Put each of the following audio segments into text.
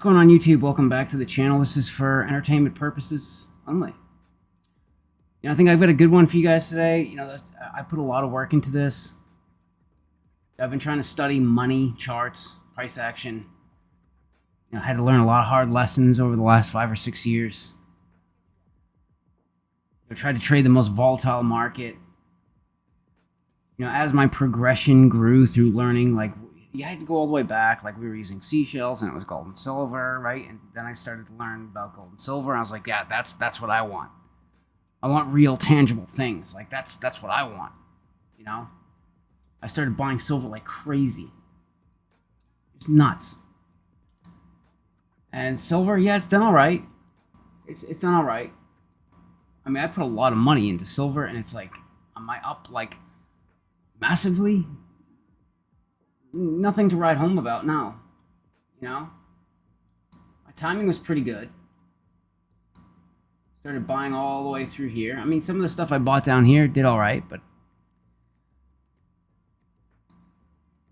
going on YouTube? Welcome back to the channel. This is for entertainment purposes only. I think I've got a good one for you guys today. I put a lot of work into this. I've been trying to study money, charts, price action. I had to learn a lot of hard lessons over the last 5 or 6 years. I tried to trade the most volatile market. As my progression grew through learning, you had to go all the way back. We were using seashells and it was gold and silver, right? And then I started to learn about gold and silver. And I was like, yeah, that's what I want. I want real tangible things. That's what I want. I started buying silver like crazy. It's nuts. And silver, yeah, it's done all right. It's done all right. I mean, I put a lot of money into silver, and it's like, am I up massively? Nothing to write home about now. My timing was pretty good. Started buying all the way through here. I mean, some of the stuff I bought down here did all right, but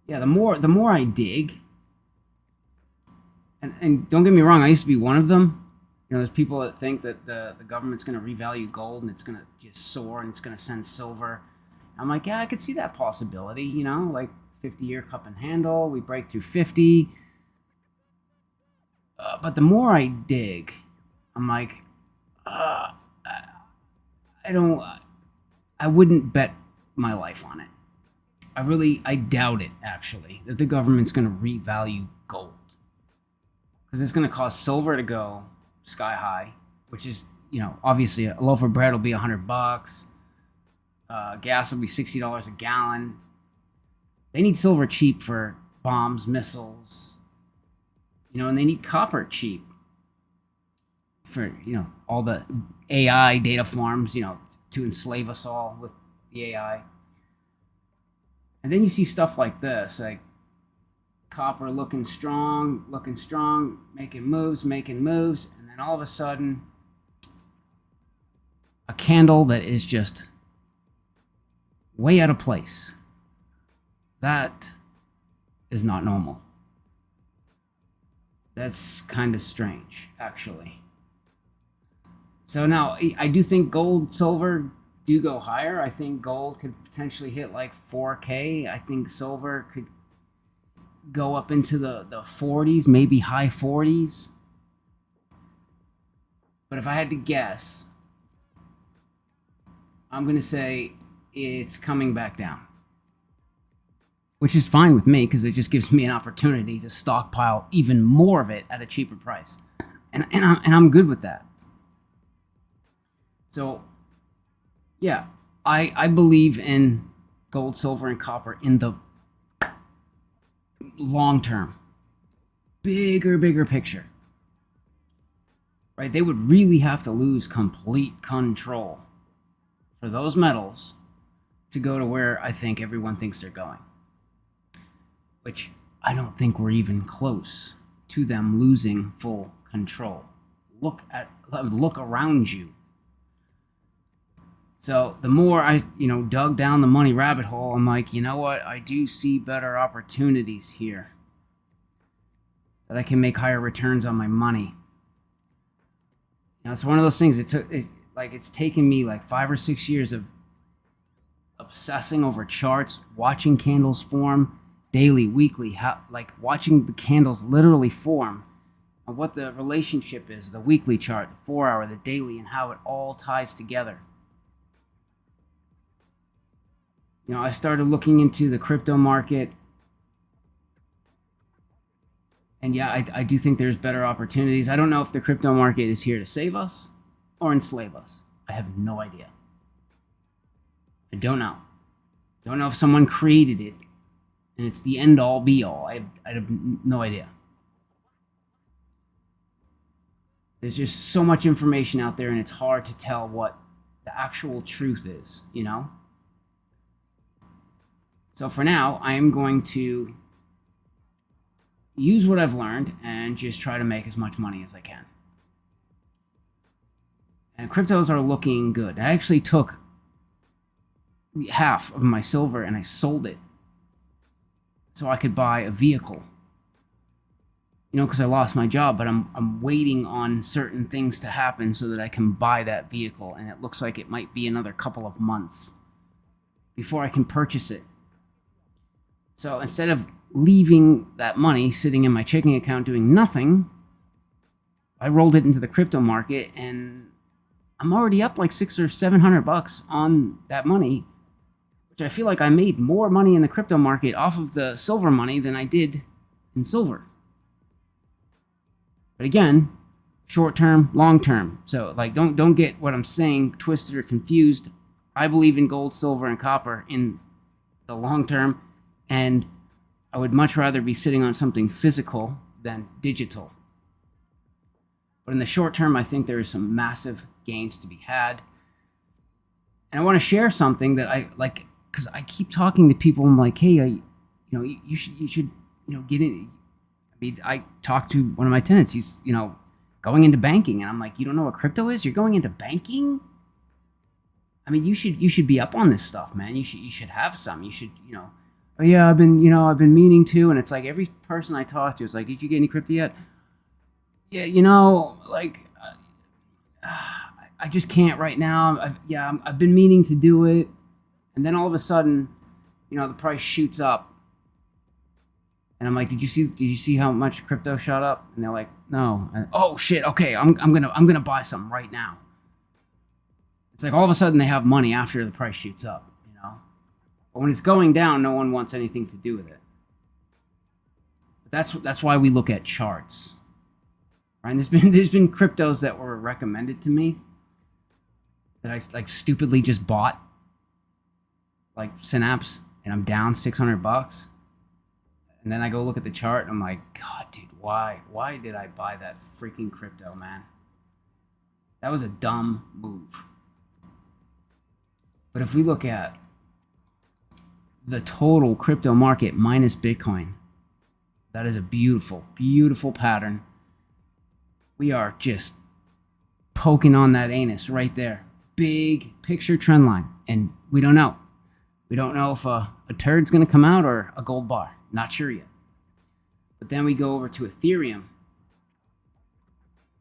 yeah, the more I dig, and don't get me wrong, I used to be one of them. There's people that think that the government's going to revalue gold and it's going to just soar and it's going to send silver. I'm like, yeah, I could see that possibility. 50-year cup and handle, we break through 50. But the more I dig, I'm like, I wouldn't bet my life on it. I doubt it, actually, that the government's going to revalue gold. Because it's going to cause silver to go sky high, which is, obviously a loaf of bread will be $100. Gas will be $60 a gallon. They need silver cheap for bombs, missiles, and they need copper cheap for, all the AI data farms, to enslave us all with the AI. And then you see stuff like this, like copper looking strong, making moves, and then all of a sudden, a candle that is just way out of place. That is not normal. That's kind of strange, actually. So now, I do think gold, silver do go higher. I think gold could potentially hit like 4K. I think silver could go up into the 40s, maybe high 40s. But if I had to guess, I'm going to say it's coming back down. Which is fine with me, because it just gives me an opportunity to stockpile even more of it at a cheaper price. And I'm good with that. So, yeah, I believe in gold, silver, and copper in the long term. Bigger picture. Right? They would really have to lose complete control for those metals to go to where I think everyone thinks they're going. Which I don't think we're even close to them losing full control. Look around you. So the more I, dug down the money rabbit hole, I'm like, you know what? I do see better opportunities here. That I can make higher returns on my money. It's one of those things. It's taken me 5 or 6 years of obsessing over charts, watching candles form. Daily, weekly, watching the candles literally form and what the relationship is, the weekly chart, the 4-hour, the daily, and how it all ties together. I started looking into the crypto market, and yeah, I do think there's better opportunities. I don't know if the crypto market is here to save us or enslave us. I have no idea. I don't know. Don't know if someone created it and it's the end-all, be-all. I have no idea. There's just so much information out there, and it's hard to tell what the actual truth is, So for now, I am going to use what I've learned and just try to make as much money as I can. And cryptos are looking good. I actually took half of my silver and I sold it so I could buy a vehicle because I lost my job, but I'm waiting on certain things to happen so that I can buy that vehicle, and it looks like it might be another couple of months before I can purchase it. So instead of leaving that money sitting in my checking account doing nothing, I rolled it into the crypto market, and I'm already up like $600 or $700 on that money, which I feel like I made more money in the crypto market off of the silver money than I did in silver. But again, short term, long term. So like don't get what I'm saying twisted or confused. I believe in gold, silver, and copper in the long term, and I would much rather be sitting on something physical than digital. But in the short term, I think there is some massive gains to be had. And I want to share something that I like, because I keep talking to people. I'm like, hey, you should get in. I mean, I talked to one of my tenants. He's going into banking, and I'm like, you don't know what crypto is? You're going into banking? I mean, you should be up on this stuff, man. You should have some. You should Oh yeah, I've been meaning to, and it's like every person I talk to is like, did you get any crypto yet? Yeah, like I just can't right now. I've been meaning to do it, and then all of a sudden, the price shoots up, and I'm like, did you see how much crypto shot up? And they're like, no. And, oh shit, okay, I'm gonna buy some right now. It's like all of a sudden they have money after the price shoots up, But when it's going down, no one wants anything to do with it. But that's why we look at charts. Right? And there's been cryptos that were recommended to me that I like stupidly just bought, like Synapse, and I'm down $600. And then I go look at the chart, and I'm like, God, dude, why did I buy that freaking crypto, man? That was a dumb move. But if we look at the total crypto market minus Bitcoin, that is a beautiful, beautiful pattern. We are just poking on that anus right there. Big picture trend line. And we don't know. We don't know if a turd's going to come out or a gold bar. Not sure yet. But then we go over to Ethereum.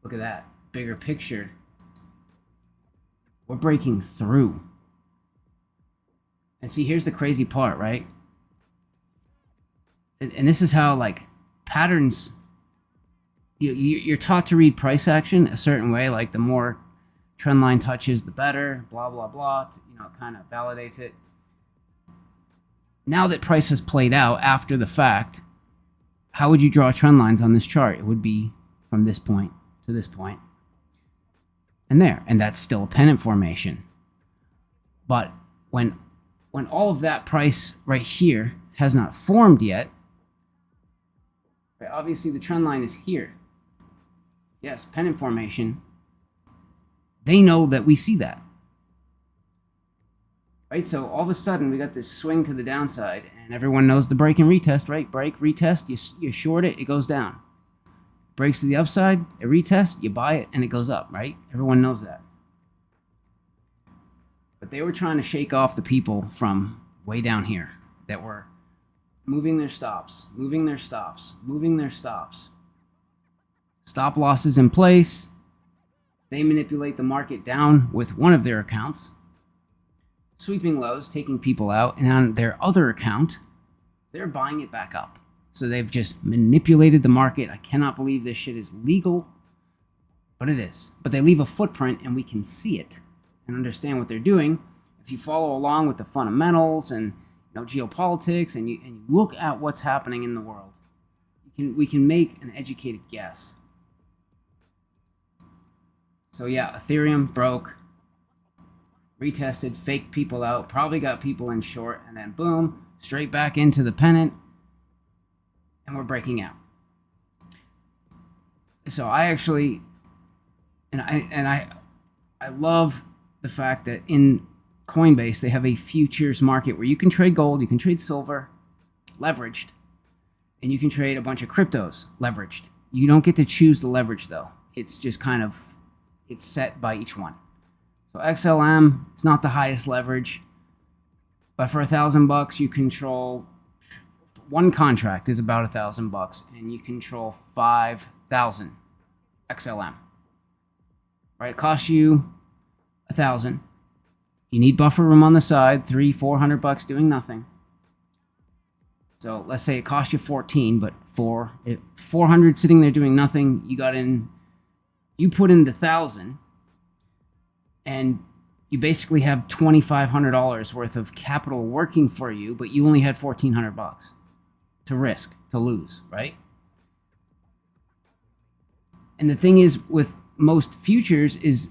Look at that. Bigger picture. We're breaking through. And see, here's the crazy part, right? And this is how, like, patterns, you're taught to read price action a certain way. Like, the more trend line touches, the better, blah, blah, blah. It kind of validates it. Now that price has played out after the fact, how would you draw trend lines on this chart? It would be from this point to this point and there. And that's still a pennant formation. But when all of that price right here has not formed yet, right, obviously the trend line is here. Yes, pennant formation. They know that we see that. Right, so all of a sudden we got this swing to the downside, and everyone knows the break and retest, right? Break, retest, you short it, it goes down. Breaks to the upside, it retests, you buy it, and it goes up, right? Everyone knows that. But they were trying to shake off the people from way down here that were moving their stops, moving their stops, moving their stops. Stop losses in place. They manipulate the market down with one of their accounts. Sweeping lows, taking people out, and on their other account, they're buying it back up. So they've just manipulated the market. I cannot believe this shit is legal, but it is. But they leave a footprint, and we can see it and understand what they're doing. If you follow along with the fundamentals and geopolitics, and you look at what's happening in the world, we can make an educated guess. So yeah, Ethereum broke, retested, faked people out, probably got people in short, and then boom, straight back into the pennant, and we're breaking out. So I actually, I love the fact that in Coinbase they have a futures market where you can trade gold, you can trade silver, leveraged, and you can trade a bunch of cryptos, leveraged. You don't get to choose the leverage though. It's just it's set by each one. So XLM, it's not the highest leverage, but for $1,000 you control one contract is about $1,000, and you control 5,000 XLM. Right? It costs you 1,000. You need buffer room on the side, $300-400 doing nothing. So let's say it cost you 14, but 400 sitting there doing nothing. You put in the 1,000, and you basically have $2,500 worth of capital working for you, but you only had $1,400 to risk, to lose, right? And the thing is, with most futures, is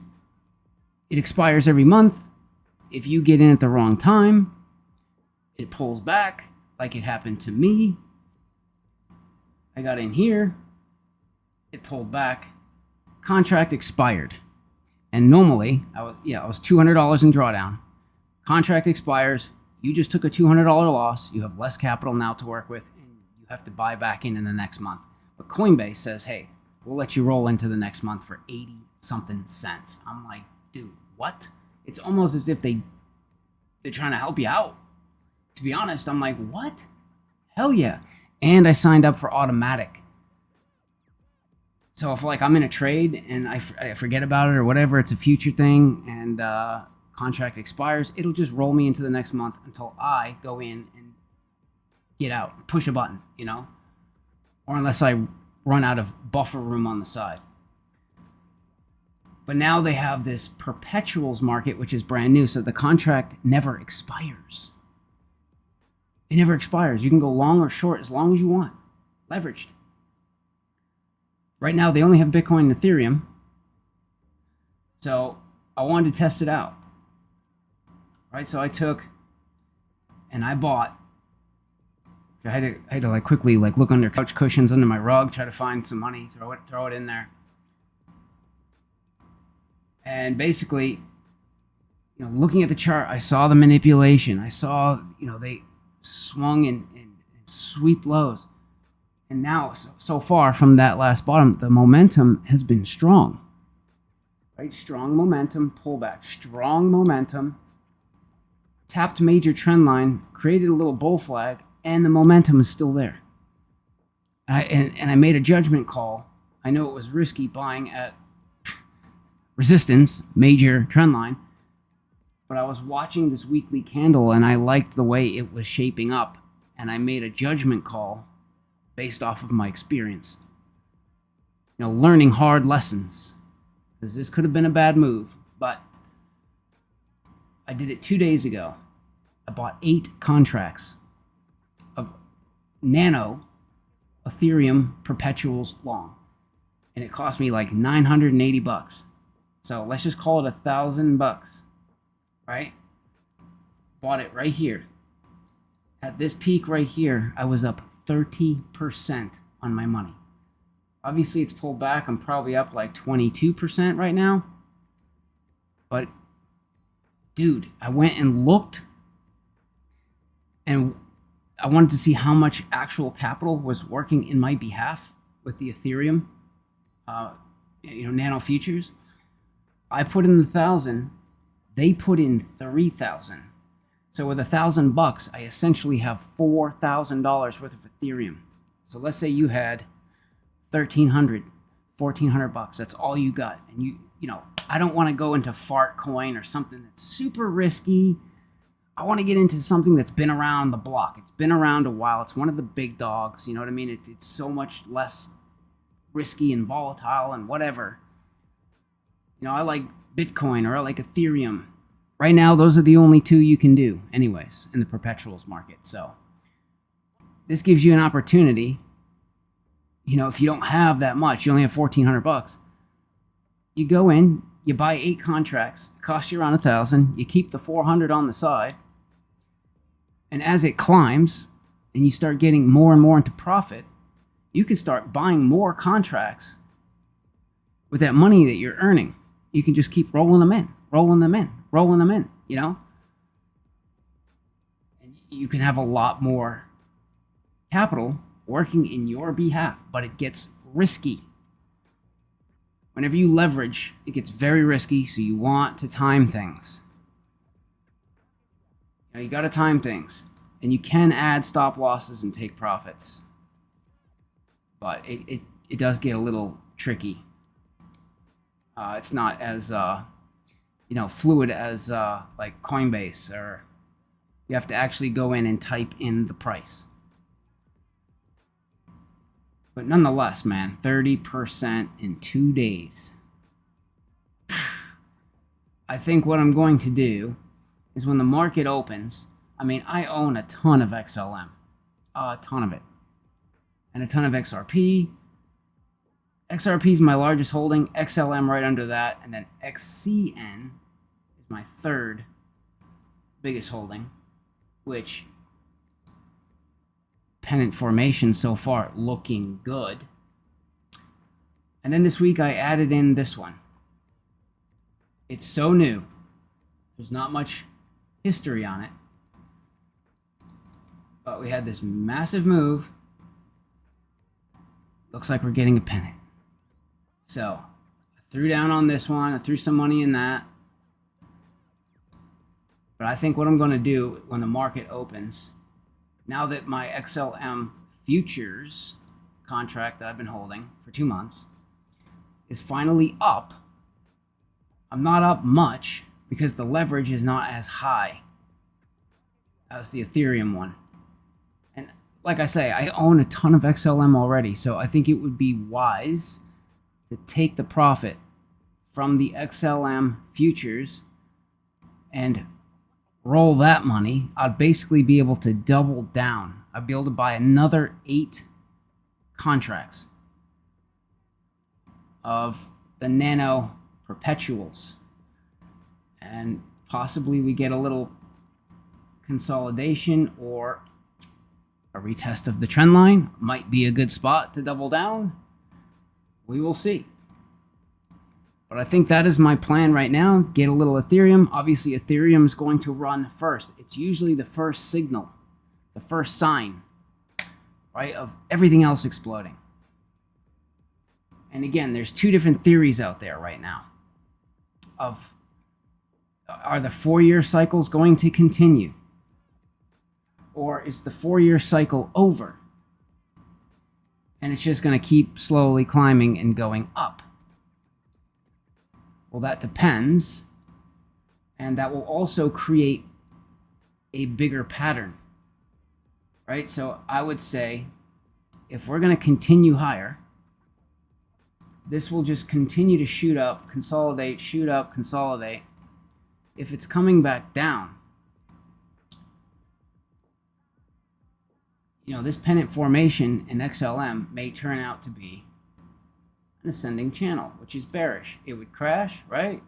it expires every month. If you get in at the wrong time, it pulls back, like it happened to me. I got in here, it pulled back, contract expired. And normally, I was $200 in drawdown. Contract expires, you just took a $200 loss, you have less capital now to work with, and you have to buy back in the next month. But Coinbase says, hey, we'll let you roll into the next month for 80 something cents. I'm like, dude, what? It's almost as if they're trying to help you out. To be honest, I'm like, what? Hell yeah. And I signed up for automatic. So if like I'm in a trade and I forget about it or whatever, it's a future thing, and contract expires, it'll just roll me into the next month until I go in and get out, push a button, or unless I run out of buffer room on the side. But now they have this perpetuals market, which is brand new, so the contract never expires. It never expires. You can go long or short as long as you want, leveraged. Right now, they only have Bitcoin and Ethereum, so I wanted to test it out. Right, so I took and I bought. I had to like quickly like look under couch cushions, under my rug, try to find some money, throw it in there. And basically, looking at the chart, I saw the manipulation. I saw, they swung and sweep lows. And now, so far from that last bottom, the momentum has been strong. Right? Strong momentum, pullback, strong momentum. Tapped major trend line, created a little bull flag, and the momentum is still there. And I made a judgment call. I know it was risky buying at resistance, major trend line, but I was watching this weekly candle and I liked the way it was shaping up, and I made a judgment call based off of my experience. Learning hard lessons, because this could have been a bad move, but I did it 2 days ago. I bought 8 contracts of Nano Ethereum perpetuals long, and it cost me like $980. So let's just call it $1,000, right? Bought it right here. At this peak right here, I was up 30% on my money. Obviously, it's pulled back. I'm probably up like 22% right now. But, dude, I went and looked, and I wanted to see how much actual capital was working in my behalf with the Ethereum, Nano futures. I put in 1,000. They put in 3,000. So with $1,000, I essentially have $4,000 worth of Ethereum. So let's say you had $1,300, $1,400. That's all you got. And I don't want to go into fart coin or something that's super risky. I want to get into something that's been around the block. It's been around a while. It's one of the big dogs. You know what I mean? It's so much less risky and volatile and whatever. I like Bitcoin, or I like Ethereum. Right now, those are the only two you can do anyways in the perpetuals market. So this gives you an opportunity. If you don't have that much, you only have $1,400. You go in, you buy 8 contracts. It costs you around 1,000. You keep the 400 on the side. And as it climbs and you start getting more and more into profit, you can start buying more contracts with that money that you're earning. You can just keep rolling them in. And you can have a lot more capital working in your behalf, but it gets risky. Whenever you leverage, it gets very risky, so you want to time things. You got to time things. And you can add stop losses and take profits. But it does get a little tricky. It's not as fluid as like Coinbase, or you have to actually go in and type in the price. But nonetheless, man, 30% in 2 days. I think what I'm going to do is when the market opens, I mean, I own a ton of XLM, a ton of it, and a ton of XRP. XRP is my largest holding, XLM right under that, and then XCN is my third biggest holding, which pennant formation so far looking good. And then this week I added in this one. It's so new. There's not much history on it. But we had this massive move. Looks like we're getting a pennant. So I threw down on this one. I threw some money in that. But I think what I'm going to do when the market opens, now that my XLM futures contract that I've been holding for 2 months is finally up, I'm not up much because the leverage is not as high as the Ethereum one. And like I say, I own a ton of XLM already, so I think it would be wise to take the profit from the XLM futures and roll that money. I'd basically be able to double down. I'd be able to buy another 8 contracts of the Nano perpetuals, and possibly we get a little consolidation or a retest of the trend line. Might be a good spot to double down. We will see. But I think that is my plan right now. Get a little Ethereum. Obviously, Ethereum is going to run first. It's usually the first signal, the first sign, right, of everything else exploding. And again, there's 2 different theories out there right now of, are the 4-year cycles going to continue? Or is the 4-year cycle over? And it's just going to keep slowly climbing and going up. Well, that depends. And that will also create a bigger pattern, right? So I would say if we're going to continue higher, this will just continue to shoot up, consolidate, shoot up, consolidate. If it's coming back down, this pennant formation in XLM may turn out to be an ascending channel, which is bearish. It would crash, right?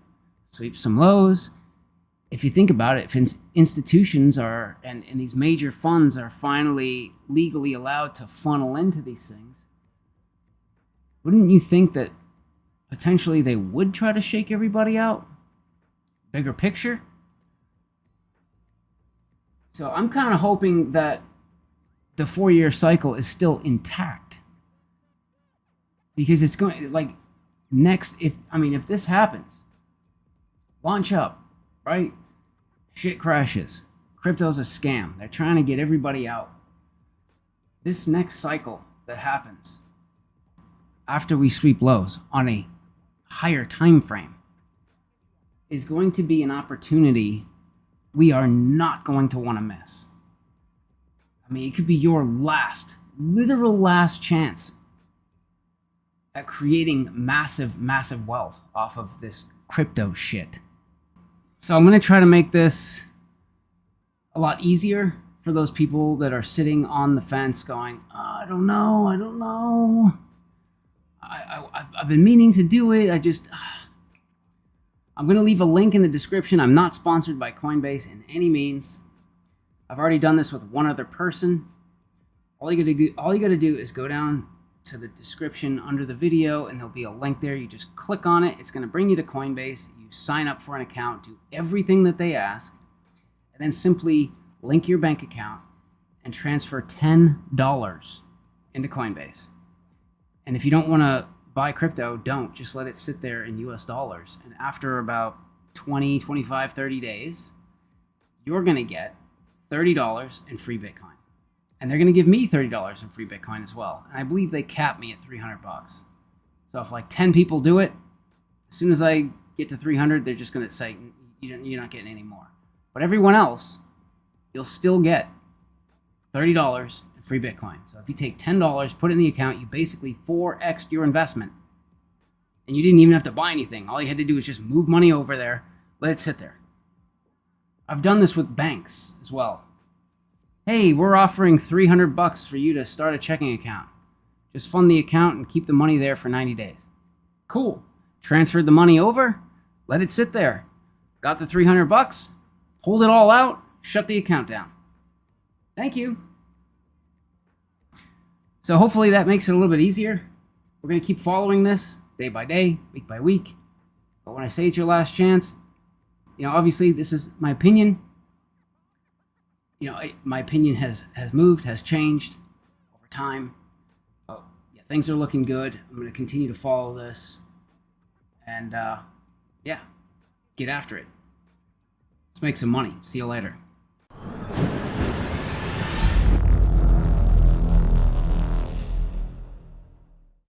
Sweep some lows. If you think about it, if institutions are, and these major funds are finally legally allowed to funnel into these things, wouldn't you think that potentially they would try to shake everybody out? Bigger picture? So I'm kind of hoping that the 4-year cycle is still intact. Because it's going, like, next, if this happens, launch up, right? Shit crashes. Crypto's a scam. They're trying to get everybody out. This next cycle that happens after we sweep lows on a higher time frame is going to be an opportunity we are not going to want to miss. It could be your literal last chance at creating massive, massive wealth off of this crypto shit. So I'm going to try to make this a lot easier for those people that are sitting on the fence going, I don't know. I've been meaning to do it. I'm going to leave a link in the description. I'm not sponsored by Coinbase in any means. I've already done this with one other person. All you got to do is go down to the description under the video, and there'll be a link there. You just click on it. It's going to bring you to Coinbase. You sign up for an account, do everything that they ask, and then simply link your bank account and transfer $10 into Coinbase. And if you don't want to buy crypto, don't. Just let it sit there in US dollars. And after about 20, 25, 30 days, you're going to get $30 in free Bitcoin. And they're going to give me $30 in free Bitcoin as well. And I believe they cap me at 300 bucks. So if like 10 people do it, as soon as I get to 300, they're just going to say, you're not getting any more. But everyone else, you'll still get $30 in free Bitcoin. So if you take $10, put it in the account, you basically 4x'd your investment. And you didn't even have to buy anything. All you had to do was just move money over there, let it sit there. I've done this with banks as well. Hey, we're offering 300 bucks for you to start a checking account. Just fund the account and keep the money there for 90 days. Cool. Transferred the money over, let it sit there. Got the 300 bucks, pulled it all out, shut the account down. Thank you. So hopefully that makes it a little bit easier. We're going to keep following this day by day, week by week. But when I say it's your last chance, obviously this is my opinion. My opinion has moved, has changed over time. But yeah, things are looking good. I'm going to continue to follow this. And get after it. Let's make some money. See you later.